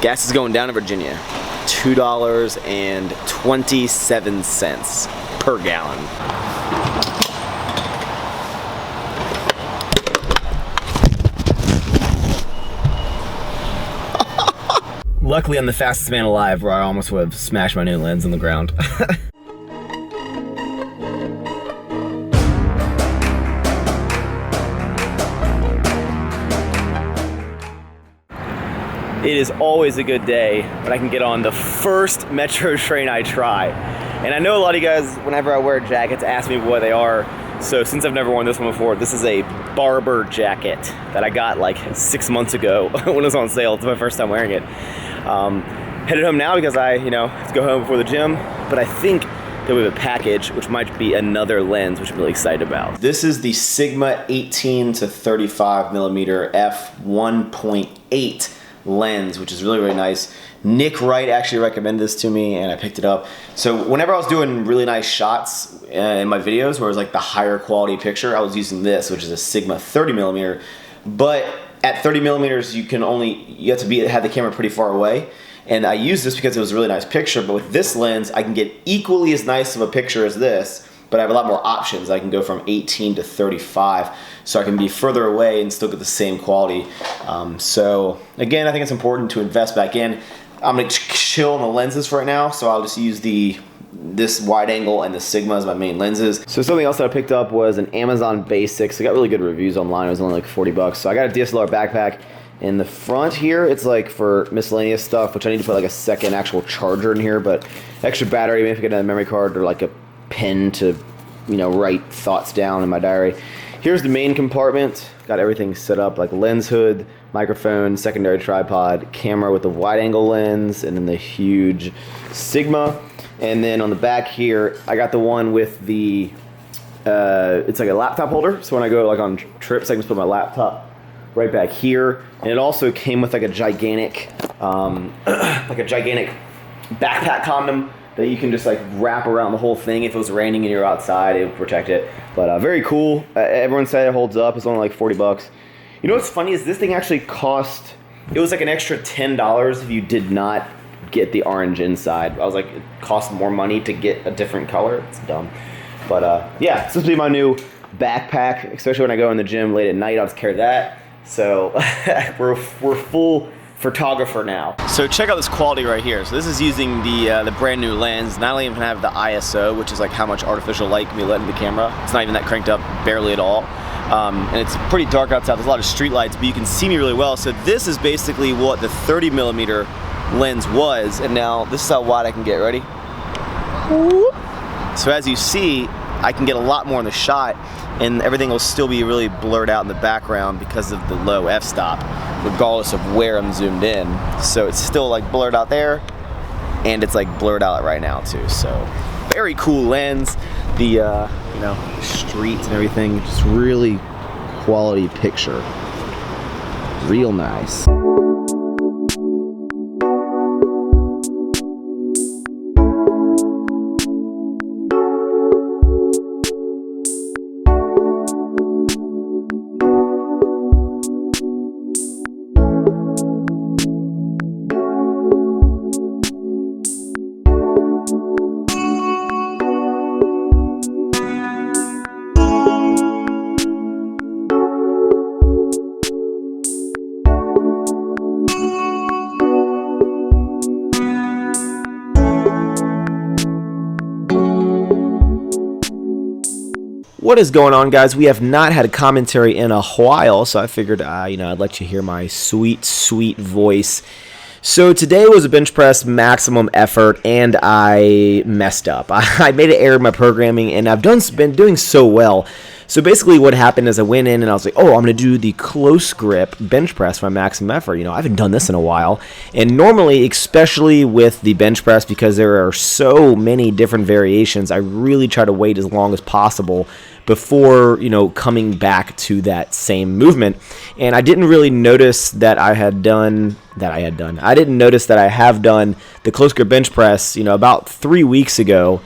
Gas is going down in Virginia. $2.27 per gallon. Luckily, I'm the fastest man alive, where I almost would have smashed my new lens on the ground. It is always a good day when I can get on the first metro train I try. And I know a lot of you guys, whenever I wear jackets, ask me what they are. So since I've never worn this one before, this is a barber jacket that I got like 6 months ago when it was on sale. It's my first time wearing it. Headed home now because I, have to go home before the gym. But I think that we have a package, which might be another lens, which I'm really excited about. This is the Sigma 18 to 35 millimeter f1.8 lens, which is really, really nice. Nick Wright actually recommended this to me and I picked it up. So whenever I was doing really nice shots in my videos where it was like the higher quality picture, I was using this, which is a Sigma 30 millimeter. But at 30 millimeters, you have to have the camera pretty far away. And I use this because it was a really nice picture, but with this lens, I can get equally as nice of a picture as this, but I have a lot more options. I can go from 18 to 35, so I can be further away and still get the same quality. So again, I think it's important to invest back in. I'm gonna chill on the lenses for right now, so I'll just use this wide angle and the Sigma as my main lenses. So something else that I picked up was an Amazon Basics. I got really good reviews online. It was only like 40 bucks. So I got a DSLR backpack. In the front here, it's like for miscellaneous stuff, which I need to put like a second actual charger in here, but extra battery, maybe if I get a memory card or like a pen to, write thoughts down in my diary. Here's the main compartment. Got everything set up like lens hood, microphone, secondary tripod, camera with the wide angle lens, and then the huge Sigma. And then on the back here, I got the one with the, it's like a laptop holder. So when I go like on trips, I can just put my laptop right back here. And it also came with like a gigantic backpack condom that you can just like wrap around the whole thing. If it was raining and you're outside, it would protect it. But very cool. Everyone said it holds up. It's only like 40 bucks. You know what's funny is this thing actually cost, it was like an extra $10 if you did not get the orange inside. I was like, it costs more money to get a different color. It's dumb. But yeah, it's supposed to be my new backpack, especially when I go in the gym late at night. I'll just carry that. So we're full photographer now. So check out this quality right here. So this is using the brand new lens. Not only even have the ISO, which is like how much artificial light can be let into the camera. It's not even that cranked up, barely at all. And it's pretty dark outside. There's a lot of street lights, but you can see me really well. So this is basically what the 30 millimeter lens was, and now this is how wide I can get. Ready? So as you see, I can get a lot more in the shot, and everything will still be really blurred out in the background because of the low f-stop, regardless of where I'm zoomed in. So it's still like blurred out there, and it's like blurred out right now too. So very cool lens. The streets and everything, just really quality picture. Real nice. What is going on, guys? We have not had a commentary in a while, so I figured I'd let you hear my sweet, sweet voice. So today was a bench press maximum effort, and I messed up. I made an error in my programming, and I've been doing so well. So basically what happened is I went in and I was like, oh, I'm going to do the close grip bench press for my maximum effort. I haven't done this in a while. And normally, especially with the bench press, because there are so many different variations, I really try to wait as long as possible before, coming back to that same movement. And I didn't really notice that I have done the close grip bench press, about 3 weeks ago,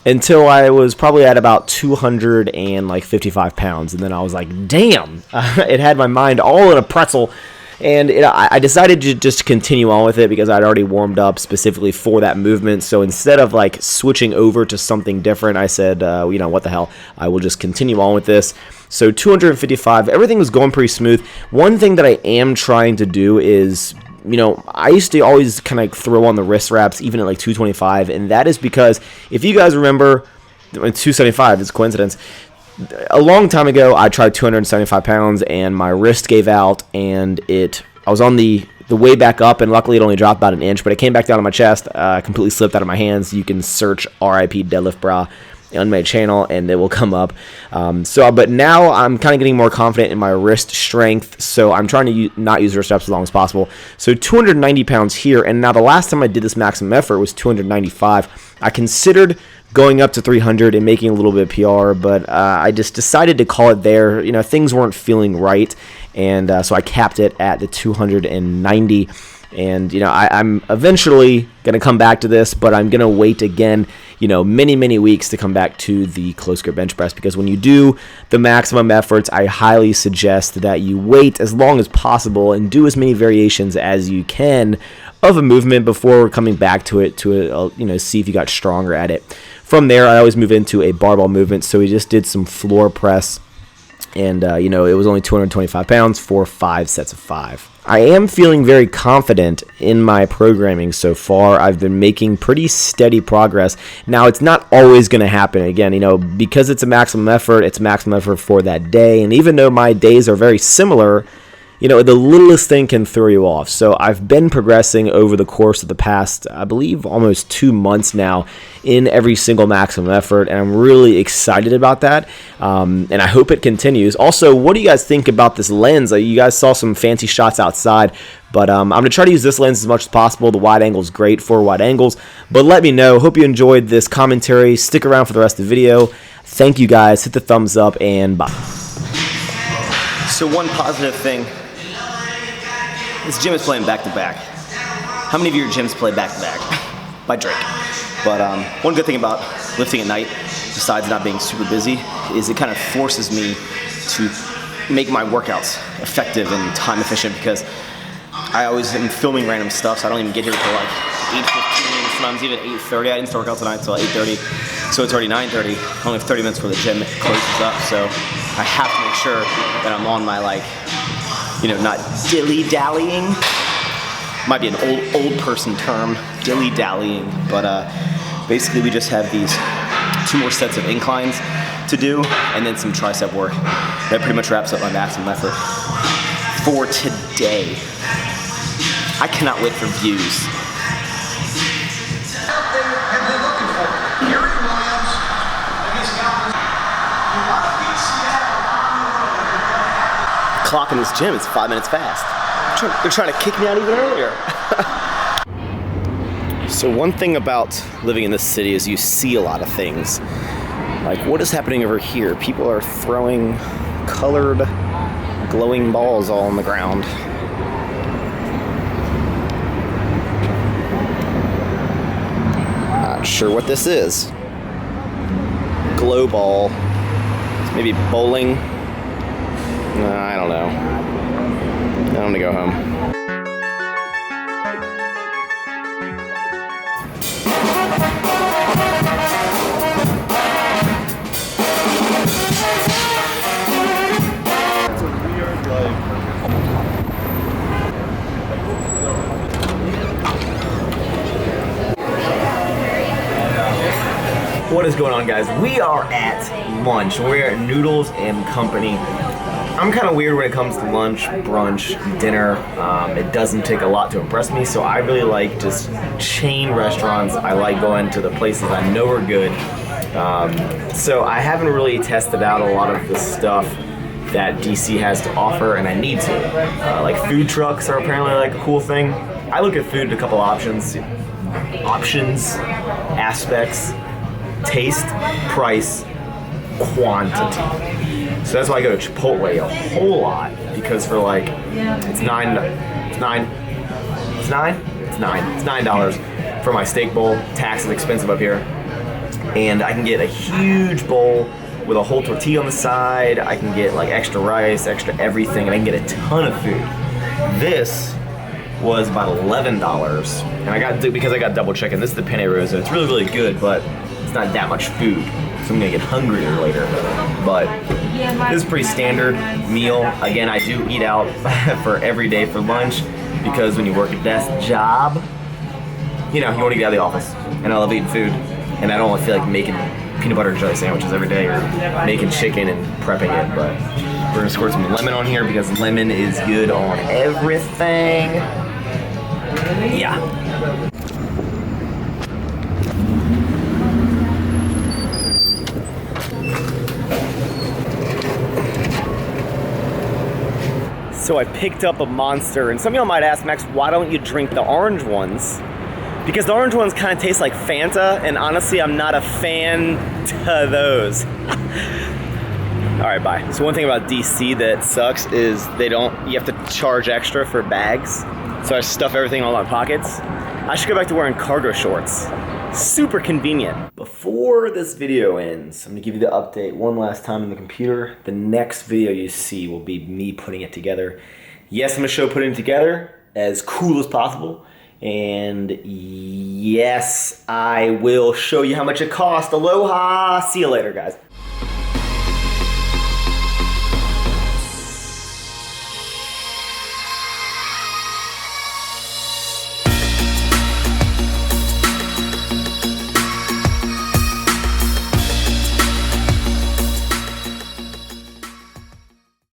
until I was probably at about 255 pounds. And then I was like, damn, it had my mind all in a pretzel. And I decided to just continue on with it because I'd already warmed up specifically for that movement. So instead of like switching over to something different, I said, you know, what the hell, I will just continue on with this. So 255, everything was going pretty smooth. One thing that I am trying to do is, you know, I used to always kind of throw on the wrist wraps even at like 225, and that is because if you guys remember, 275 is a coincidence. A long time ago, I tried 275 pounds, and my wrist gave out, and I was on the way back up, and luckily it only dropped about an inch, but it came back down on my chest, completely slipped out of my hands. You can search RIP deadlift bra on my channel, and it will come up. But now I'm kind of getting more confident in my wrist strength, so I'm trying to not use wrist wraps as long as possible. So 290 pounds here, and now the last time I did this maximum effort was 295. I considered going up to 300 and making a little bit of PR, but I just decided to call it there. You know, things weren't feeling right, and so I capped it at the 290. And, you know, I'm eventually going to come back to this, but I'm going to wait again, you know, many weeks to come back to the close grip bench press, because when you do the maximum efforts, I highly suggest that you wait as long as possible and do as many variations as you can of a movement before coming back to it to, you know, see if you got stronger at it. From there, I always move into a barbell movement. So we just did some floor press, and, you know, it was only 225 pounds for 5 sets of 5. I am feeling very confident in my programming so far. I've been making pretty steady progress. Now, it's not always going to happen. Again, you know, because it's a maximum effort for that day. And even though my days are very similar, you know, the littlest thing can throw you off. So I've been progressing over the course of the past, I believe, almost 2 months now in every single maximum effort, and I'm really excited about that, and I hope it continues. Also, what do you guys think about this lens? You guys saw some fancy shots outside, but I'm going to try to use this lens as much as possible. The wide angle is great for wide angles, but let me know. Hope you enjoyed this commentary. Stick around for the rest of the video. Thank you guys. Hit the thumbs up, and bye. So one positive thing, this gym is playing back-to-back. How many of your gyms play back-to-back? By Drake. But one good thing about lifting at night, besides not being super busy, is it kind of forces me to make my workouts effective and time efficient, because I always am filming random stuff, so I don't even get here until like 8:15, sometimes even 8:30. I didn't start workout tonight until 8:30, so it's already 9:30. I only have 30 minutes before the gym closes up, so I have to make sure that I'm on my, like, you know, not dilly-dallying. Might be an old person term, dilly-dallying, but basically we just have these 2 more sets of inclines to do, and then some tricep work. That pretty much wraps up my maximum effort for today. I cannot wait for views. Clock in this gym is 5 minutes fast. They're trying to kick me out even earlier. So one thing about living in this city is you see a lot of things. Like, what is happening over here? People are throwing colored, glowing balls all on the ground. Not sure what this is. Glow ball. Maybe bowling. I don't know. I'm gonna go home. It's a weird, like... What is going on, guys? We are at lunch. We're at Noodles and Company. I'm kind of weird when it comes to lunch, brunch, dinner. It doesn't take a lot to impress me, so I really like just chain restaurants. I like going to the places I know are good. So I haven't really tested out a lot of the stuff that DC has to offer, and I need to. Like food trucks are apparently like a cool thing. I look at food a couple options, aspects, taste, price, quantity. So that's why I go to Chipotle a whole lot, because for like, it's $9 for my steak bowl. Tax is expensive up here. And I can get a huge bowl with a whole tortilla on the side. I can get like extra rice, extra everything, and I can get a ton of food. This was about $11, and I got, because I got double chicken. This is the penne rosa. It's really, really good, but it's not that much food, so I'm gonna get hungrier later. But this is a pretty standard meal. Again, I do eat out for every day for lunch, because when you work a desk job, you know, you want to get out of the office, and I love eating food, and I don't want to feel like making peanut butter and jelly sandwiches every day or making chicken and prepping it. But we're gonna squirt some lemon on here because lemon is good on everything. Yeah. So I picked up a Monster, and some of y'all might ask, Max, why don't you drink the orange ones? Because the orange ones kind of taste like Fanta, and honestly, I'm not a fan to those. All right, bye. So one thing about DC that sucks is you have to charge extra for bags. So I stuff everything all in my pockets. I should go back to wearing cargo shorts. Super convenient. Before this video ends, I'm gonna give you the update one last time on the computer. The next video you see will be me putting it together. Yes, I'm gonna show putting it together as cool as possible. And yes, I will show you how much it cost. Aloha! See you later, guys.